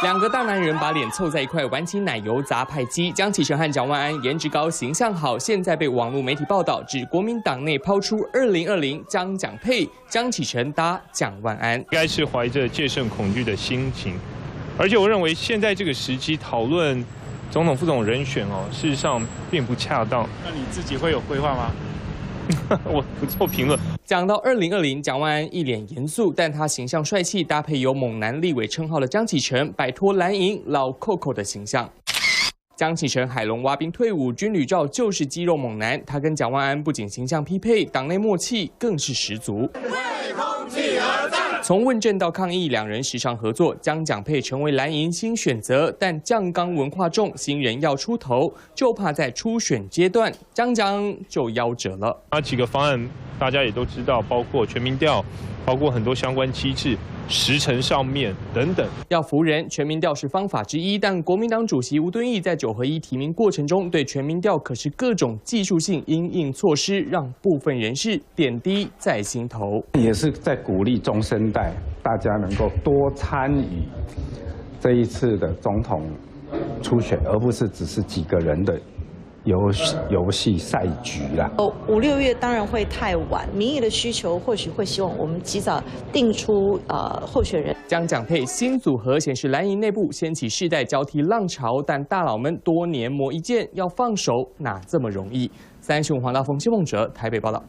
两个大男人把脸凑在一块，玩起奶油砸派机。江启臣和蒋万安颜值高、形象好，现在被网络媒体报道指国民党内抛出2020江蒋配，江启臣搭蒋万安，应该是怀着戒慎恐惧的心情。而且我认为现在这个时机讨论总统、副总人选事实上并不恰当。那你自己会有规划吗？我不做评论。讲到2020，蒋万安一脸严肃，但他形象帅气，搭配有猛男立委称号的江启臣，摆脱蓝营老扣的形象。江启臣海龙蛙兵退伍，军旅照就是肌肉猛男。他跟蒋万安不仅形象匹配，党内默契更是十足。为空气而战。从问政到抗议，两人时常合作，江蒋配成为蓝营新选择。但酱缸文化重，新人要出头，就怕在初选阶段，江就夭折了。那几个方案大家也都知道，包括全民调，包括很多相关机制。时程上面等等，要服人，全民调是方法之一。但国民党主席吴敦义在9合1提名过程中，对全民调可是各种技术性因应措施，让部分人士点滴在心头。也是在鼓励中生代，大家能够多参与这一次的总统初选，而不是只是几个人的游戏赛局啦。5、6月当然会太晚，民意的需求或许会希望我们及早定出候选人。江蒋配新组合显示蓝营内部掀起世代交替浪潮，但大佬们多年磨一剑，要放手哪这么容易？3立新闻黄大丰、谢梦哲台北报道。